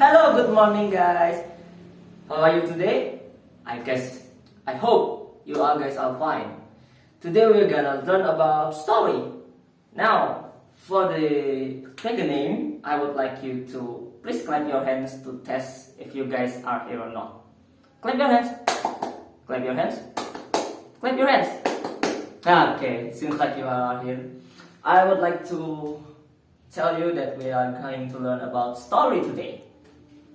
Hello, good morning guys. How are you today? I hope you all guys are fine. Today we're gonna learn about story. Now, for the beginning, I would like you to please clap your hands to test if you guys are here or not. Clap your hands. Clap your hands. Clap your hands. Okay, seems like you are here. I would like to tell you that we are going to learn about story today.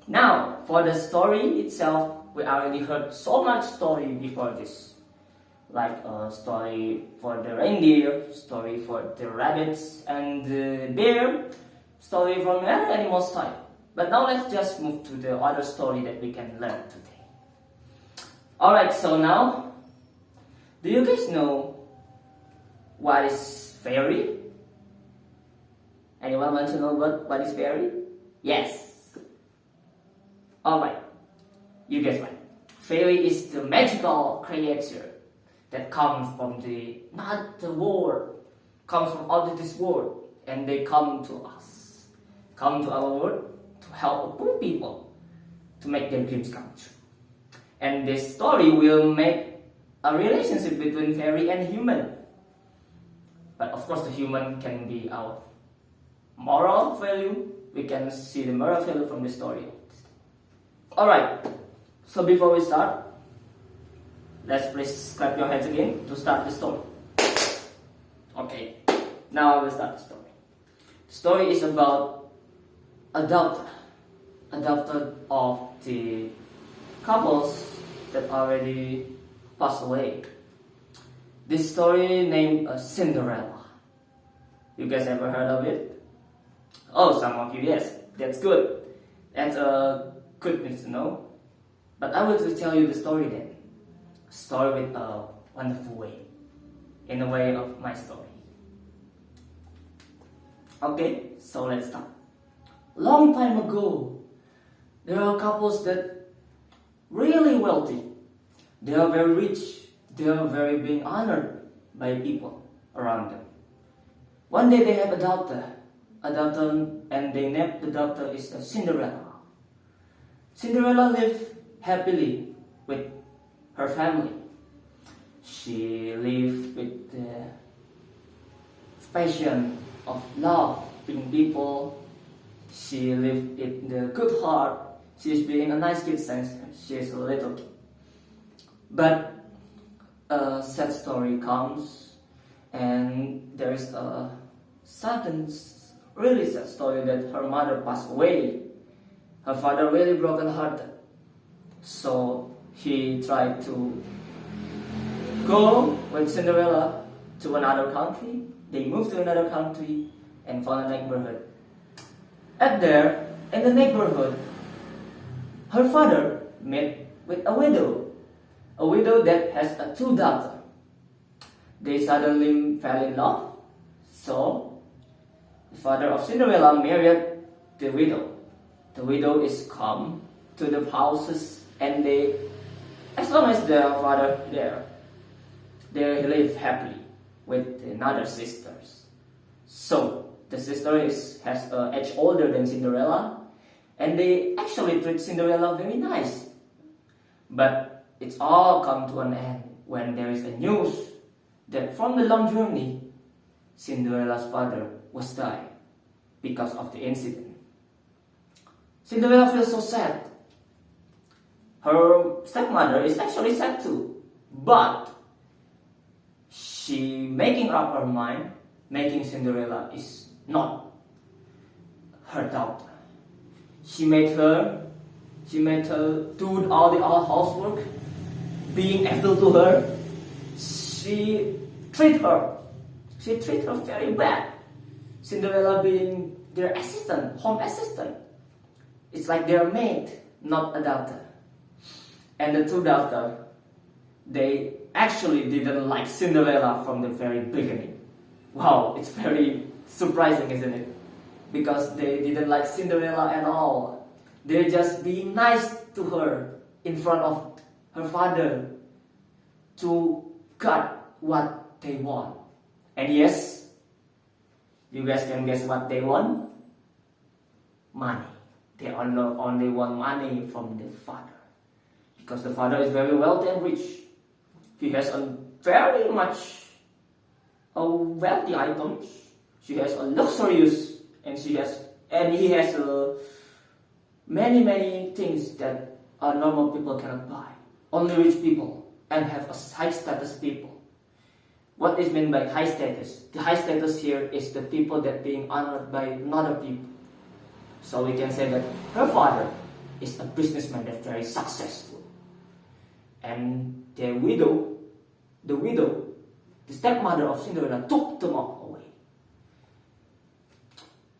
Now, for the story itself, we already heard so much story before this. Like a story for the reindeer, story for the rabbits and the bear, story from every animal's type. But now let's just move to the other story that we can learn today. Alright, so now, do you guys know what is fairy? Anyone want to know what is fairy? Yes. Alright, you guess what? Fairy is the magical creature that comes from not the world, comes from out of this world, and they come to us, come to our world to help poor people, to make their dreams come true. And this story will make a relationship between fairy and human. But of course the human can be our moral value. We can see the moral value from the story. Alright, so before we start, let's please clap your hands again to start the story. Okay, now I will start the story. The story is about adopted of the couples that already passed away. This story named Cinderella. You guys ever heard of it? Oh, some of you, yes. That's good. That's a good thing to know. But I will tell you the story then. A story with a wonderful way. In a way of my story. Okay, so let's start. Long time ago, there are couples that really wealthy. They are very rich. They are very being honored by people around them. One day they have a daughter, and they named the daughter is Cinderella. Cinderella lived happily with her family. She lived with the passion of love in people. She lived in the good heart. She's being a nice kid since she's a little kid. But a sad story comes, and there is a sudden, really sad story that her mother passed away. Her father really broken hearted, so he tried to go with Cinderella to another country. They moved to another country and found a neighborhood. At there, in the neighborhood, her father met with a widow that has two daughters. They suddenly fell in love, so the father of Cinderella married the widow. The widow is come to the houses, and as long as their father there, they live happily with another sisters. So the sister has an age older than Cinderella, and they actually treat Cinderella very nice. But it's all come to an end when there is a news that from the long journey, Cinderella's father was died because of the incident. Cinderella feels so sad. Her stepmother is actually sad too, but she making up her mind, making Cinderella is not her daughter. She made her do all the housework, being evil to her. She treat her very bad. Cinderella being their assistant, home assistant. It's like their maid, not a daughter. And the two daughters, they actually didn't like Cinderella from the very beginning. Wow, it's very surprising, isn't it? Because they didn't like Cinderella at all. They're just being nice to her in front of her father to got what they want. And yes, you guys can guess what they want? Money. They only want money from the father. Because the father is very wealthy and rich. He has a very much wealthy items. She has a luxurious, and he has many things that normal people cannot buy. Only rich people and have a high status people. What is meant by high status? The high status here is the people that being honored by another people. So we can say that her father is a businessman that's very successful. And the widow, the stepmother of Cinderella, took them all away.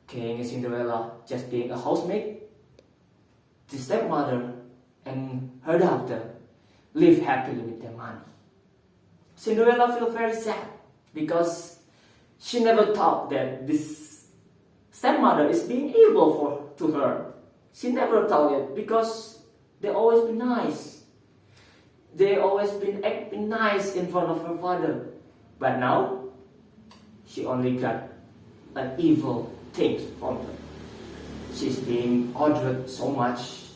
King and Cinderella just being a housemaid, the stepmother and her daughter live happily with their money. Cinderella feels very sad because she never thought that this stepmother is being evil to her. She never thought it because they always been nice. They always been acting nice in front of her father. But now, she only got an evil thing from her. She's being ordered so much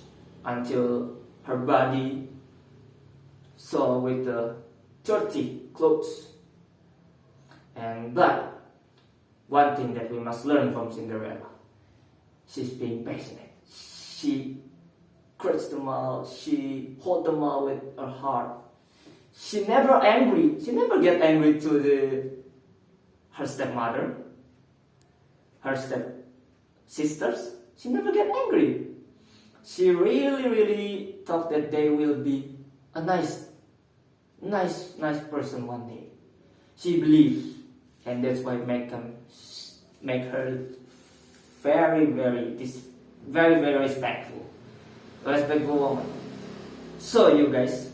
until her body saw with the dirty clothes. But one thing that we must learn from Cinderella, she's being passionate. She crushed them all, she hold them all with her heart. She never get angry to her stepmother, her step-sisters. She never get angry. She really thought that they will be a nice person one day. She believes, and that's why make her very respectful woman. So you guys,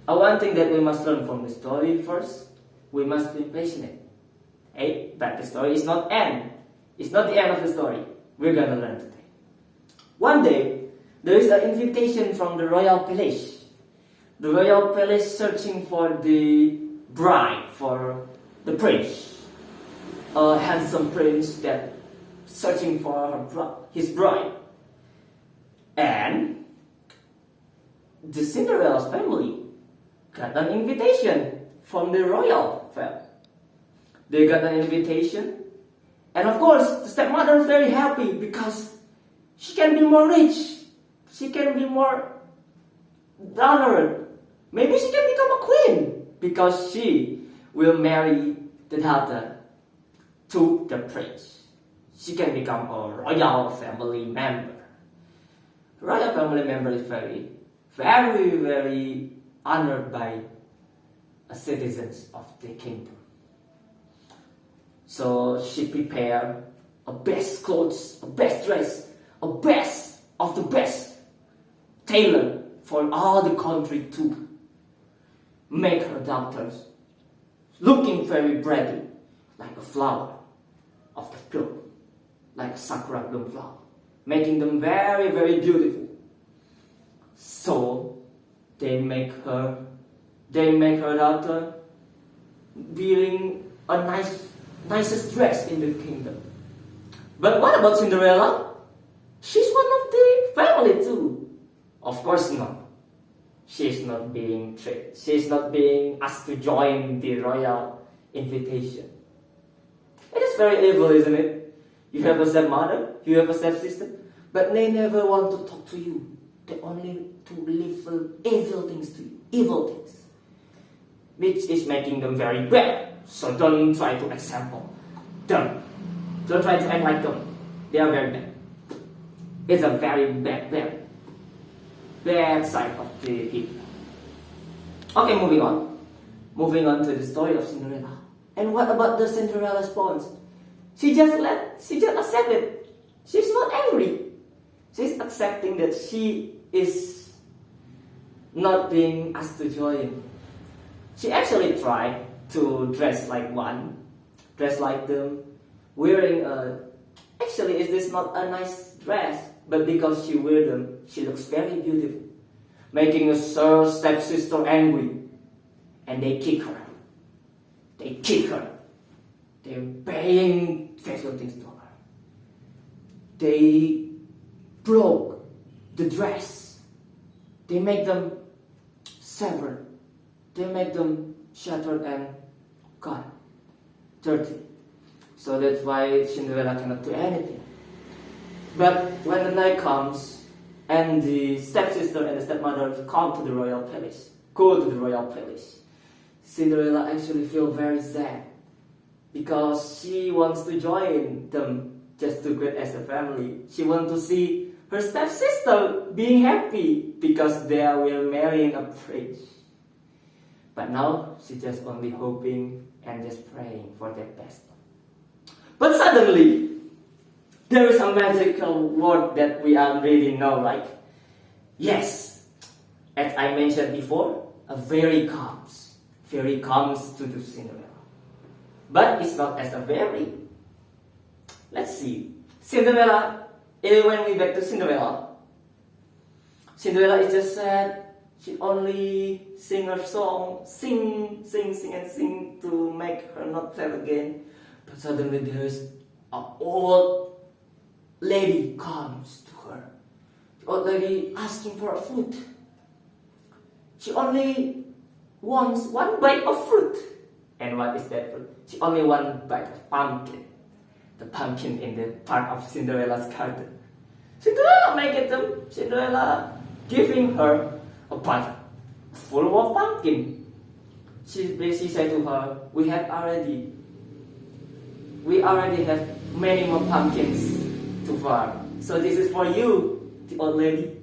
one thing that we must learn from the story first, we must be patient. Hey, but the story is not end. It's not the end of the story. We're gonna learn today. One day, there is an invitation from the royal palace. The royal palace searching for the bride, for the prince. A handsome prince that searching for his bride. And the Cinderella's family got an invitation from the royal family. They got an invitation. And of course, the stepmother is very happy because she can be more rich. She can be more honored. Maybe she can become a queen because she will marry the daughter to the prince. She can become a royal family member. Royal family member is very honored by citizens of the kingdom. So she prepared a best clothes, a best dress, a best of the best tailor for all the country to make her daughters looking very pretty, like a flower of the bloom, like a sakura bloom flower, making them very beautiful. So they make her daughter wearing a nicest dress in the kingdom. But what about Cinderella? She's one of the family too. Of course not. She's not being tricked. She's not being asked to join the royal invitation. It is very evil, isn't it? You have a stepmother, you have a stepsister, but they never want to talk to you. They only to little evil things to you. Evil things. Which is making them very bad. So don't try to example them. Don't try to act like them. They are very bad. It's a very bad side of the people. Okay, moving on. Moving on to the story of Cinderella. And what about the Cinderella's response? She just accepted. She's not angry. She's accepting that she is not being asked to join. She actually tried to dress like them, wearing actually is this not a nice dress, but because she wear them, she looks very beautiful, making her stepsister angry, and they kick her. They're paying special things to her. They broke the dress. They make them severed. They make them shattered and gone, dirty. So that's why Cinderella cannot do anything. But when the night comes, and the stepsister and the stepmother come to the royal palace, go to the royal palace, Cinderella actually feels very sad because she wants to join them just to greet as a family. She wants to see her stepsister being happy because they will marrying a prince. But now she's just only hoping and just praying for their best. But suddenly, there is a magical word that we already know, like, yes, as I mentioned before, a fairy comes. Fairy comes to the Cinderella. But it's not as a fairy. Let's see. Cinderella, when we back to Cinderella, Cinderella is just sad. She only sing her song, sing to make her not sad again. But suddenly there's an old lady comes to her. The old lady asking for a fruit. She only wants one bite of fruit. And what is that fruit? She only one bite of pumpkin. The pumpkin in the part of Cinderella's garden. Cinderella make it them. Cinderella giving her a bunch full of pumpkin. She said to her, we already have many more pumpkins to farm. So this is for you, the old lady.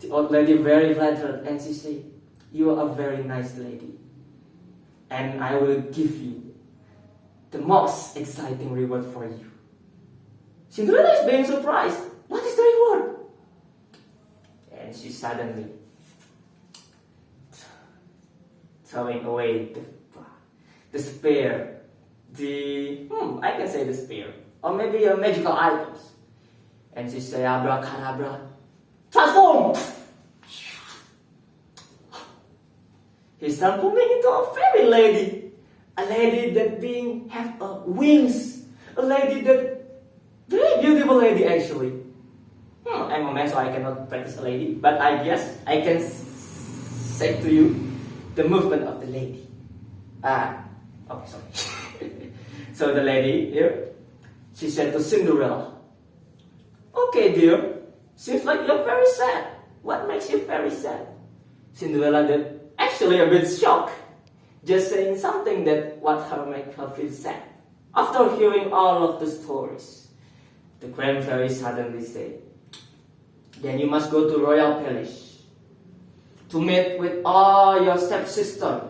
The old lady very flattered, and she said, you are a very nice lady, and I will give you the most exciting reward for you. Cinderella is being surprised. What is the reward? And she suddenly throwing away the spear, I can say the spear, or maybe a magical items. And she say, abracadabra, transform! He's transforming into a fairy lady. A lady that have wings. A lady that, very beautiful lady actually. I'm a man so I cannot practice a lady, but I guess I can say to you the movement of the lady. Okay, sorry. So the lady here, she said to Cinderella, okay dear, seems like you're very sad. What makes you very sad? Cinderella did actually a bit shocked, just saying something that what her make her feel sad. After hearing all of the stories, the grand fairy suddenly said, then you must go to royal palace to meet with all your stepsister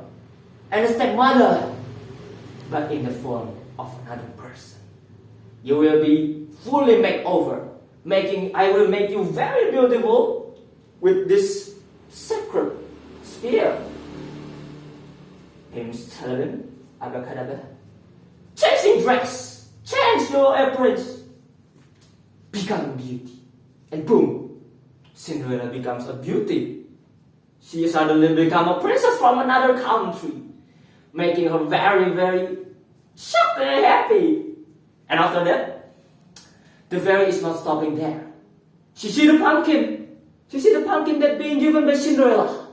and stepmother, but in the form of another person. You will be fully made over, I will make you very beautiful with this sacred spear. Hymns telling, abracadabra, changing dress, change your appearance, become beauty, and boom, Cinderella becomes a beauty. She suddenly become a princess from another country, making her very, very shocked and happy. And after that, the fairy is not stopping there. She see the pumpkin. She see the pumpkin that being given by Cinderella.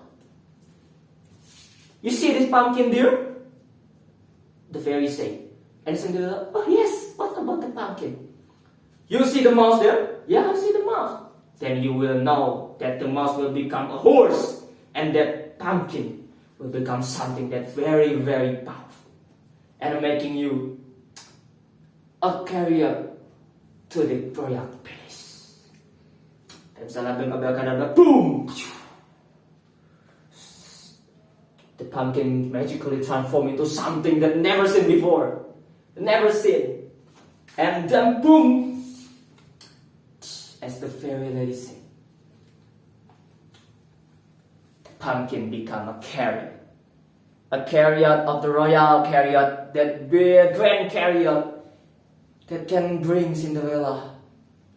You see this pumpkin, dear? The fairy say. And Cinderella, oh yes, what about the pumpkin? You see the mouse there? Yeah, I see the mouse. Then you will know that the mouse will become a horse, and that pumpkin will become something that's very, very powerful, and making you a carrier to the royal palace. And salabim abracadabra, boom! The pumpkin magically transformed into something that never seen before, never seen, and then boom! As the fairy lady said, the pumpkin become a carrier of the royal carrier, that big grand carrier that can bring Cinderella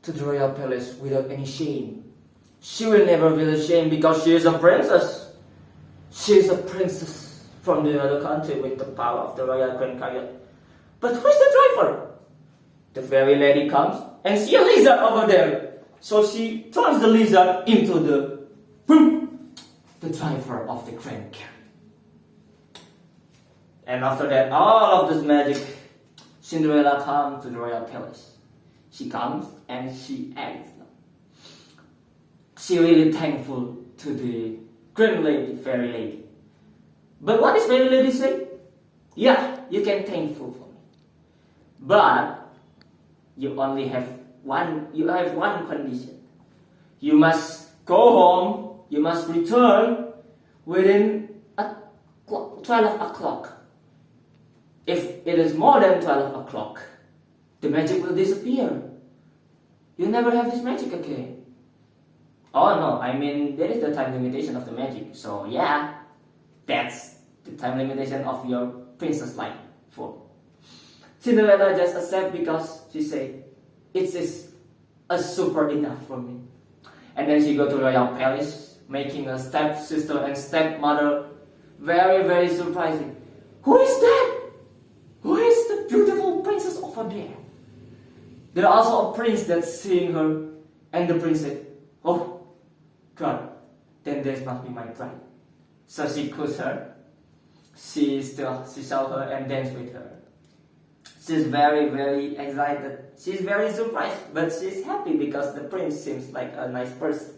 to the royal palace without any shame. She will never feel ashamed because she is a princess. She is a princess from the other country with the power of the royal grand carrier. But who is the driver? The fairy lady comes and see a lizard over there. So she turns the lizard into the driver of the grand carriage. And after that, all of this magic, Cinderella comes to the royal palace. She comes and she acts. She really thankful to the grand lady, fairy lady. But what does fairy lady say? Yeah, you can thankful for me. But you only have one condition. You must go home, you must return within 12 o'clock. If it is more than 12 o'clock, the magic will disappear. You'll never have this magic again. Oh no, I mean, there is the time limitation of the magic. So yeah, that's the time limitation of your princess life for. Cinderella just accept because she say, it is a super enough for me. And then she go to royal palace, making a stepsister and stepmother very, very surprising. Who is that? Who is the beautiful princess over there? There are also a prince that's seeing her, and the prince said, oh God, then this must be my bride. So she kissed her, she saw her and danced with her. She's very, very excited. She's very surprised, but she's happy because the prince seems like a nice person.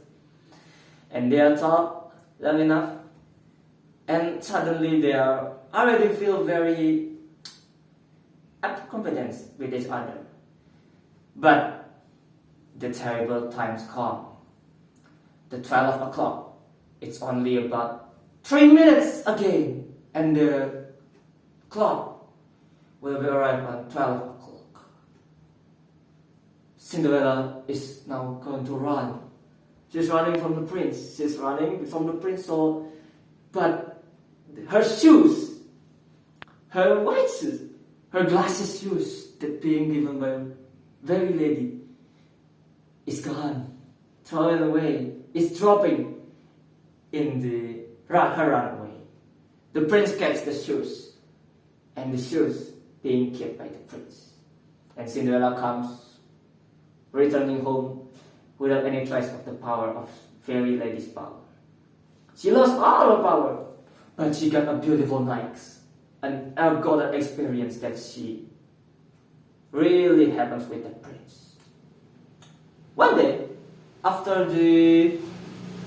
And they are talk long enough, and suddenly they are already feel very at confidence with each other. But the terrible times come. The 12 o'clock, it's only about 3 minutes again, and the clock will be arrived at 12 o'clock. Cinderella is now going to run. She's running from the prince. But her shoes, her white shoes, her glasses shoes that being given by a very lady is gone, thrown away, is dropping in her runway. The prince catches the shoes, and the shoes being kept by the prince. And Cinderella comes returning home without any trace of the power of fairy lady's power. She lost all her power, but she got a beautiful night, and a golden experience that she really happens with the prince. One day, after the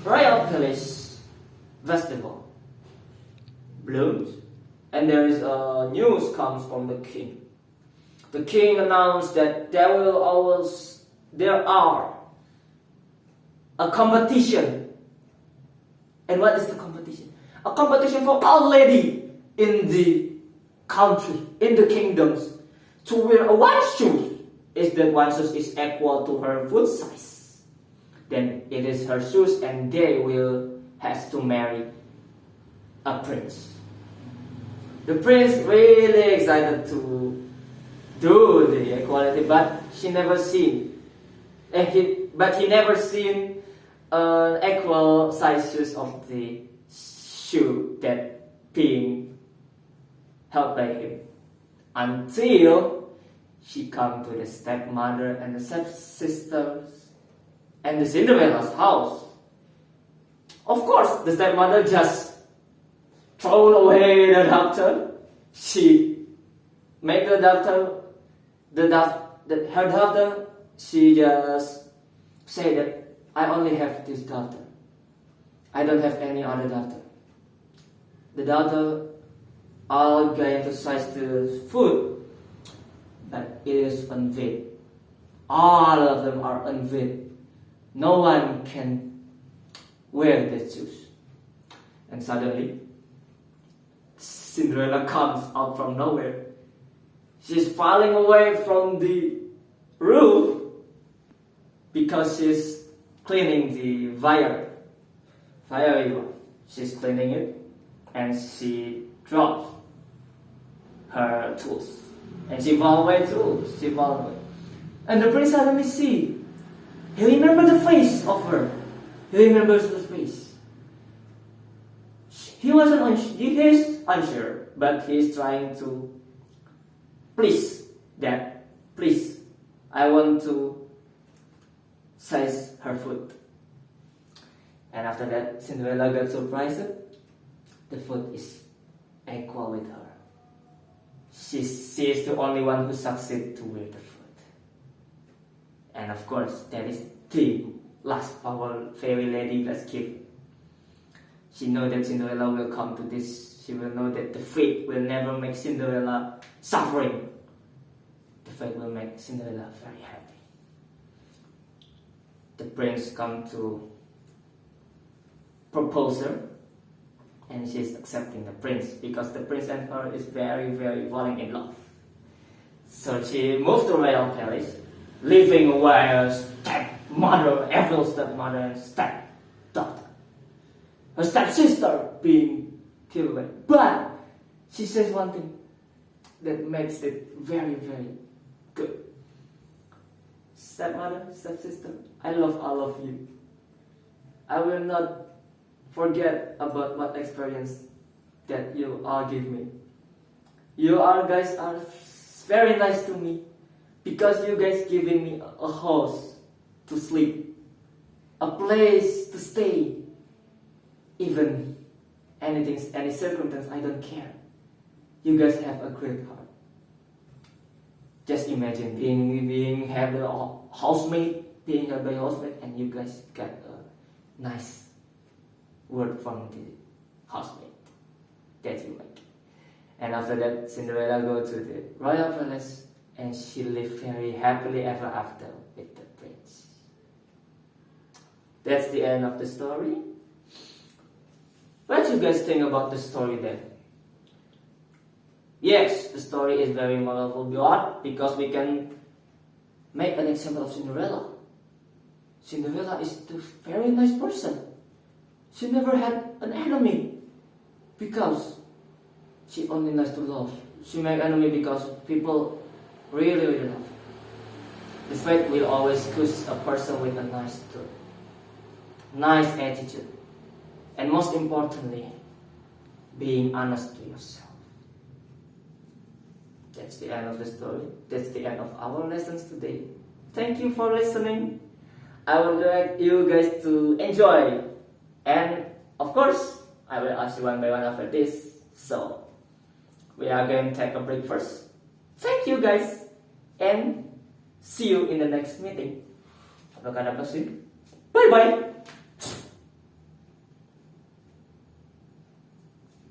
royal palace festival blooms, and there is a news comes from the king. The king announced that there are a competition. And what is the competition? A competition for all lady in the country, in the kingdoms, to wear a one shoe. If that one shoe is equal to her foot size, then it is her shoes, and they will have to marry a prince. The prince really excited to do the equality, but he never seen equal size shoes of the shoe that being held by him, until she come to the stepmother and the stepsisters and the Cinderella's house. Of course, the stepmother just thrown away the doctor. She make her doctor, she just say that I only have this daughter. I don't have any other daughter. The daughter all going to size the food, but it is unfit. All of them are unfit. No one can wear the shoes. And suddenly, Cinderella comes out from nowhere. She's falling away from the roof because she's cleaning the fire river. She's cleaning it, and she drops her tools, and she fall away too. And the prince suddenly see. He remembers the face of her. He remembers the face. He is unsure, but he is trying to please, I want to size her foot. And after that, Cinderella got surprised. The foot is equal with her. She is the only one who succeeds to wear the foot. And of course, that is the last power fairy lady gets given. She knows that Cinderella will come to this. She will know that the fate will never make Cinderella suffering. The fate will make Cinderella very happy. The prince come to propose her, and she's accepting the prince because the prince and her is very, very falling in love. So she moved to royal palace, living where stepmother, evil stepmother and stepdaughter. Her stepsister being killed away. But she says one thing that makes it very, very good. Stepmother, stepsister, I love all of you. I will not forget about what experience that you all give me. You all guys are very nice to me because you guys giving me a house to sleep, a place to stay, even anything, any circumstance, I don't care. You guys have a great heart. Just imagine being have a housemate, being a housemate, and you guys got a nice word from the housemate that you like. And after that, Cinderella go to the royal palace, and she lived very happily ever after with the prince. That's the end of the story. What do you guys think about the story then? Yes, the story is very moral beyond because we can make an example of Cinderella. Cinderella is a very nice person. She never had an enemy because she only nice to love. She make enemy because people really, really love. The fate will always choose a person with a nice truth, nice attitude, and most importantly, being honest to yourself. That's the end of the story. That's the end of our lessons today. Thank you for listening. I would like you guys to enjoy. And of course, I will ask you one by one after this. So, we are going to take a break first. Thank you guys. And see you in the next meeting. Bye bye.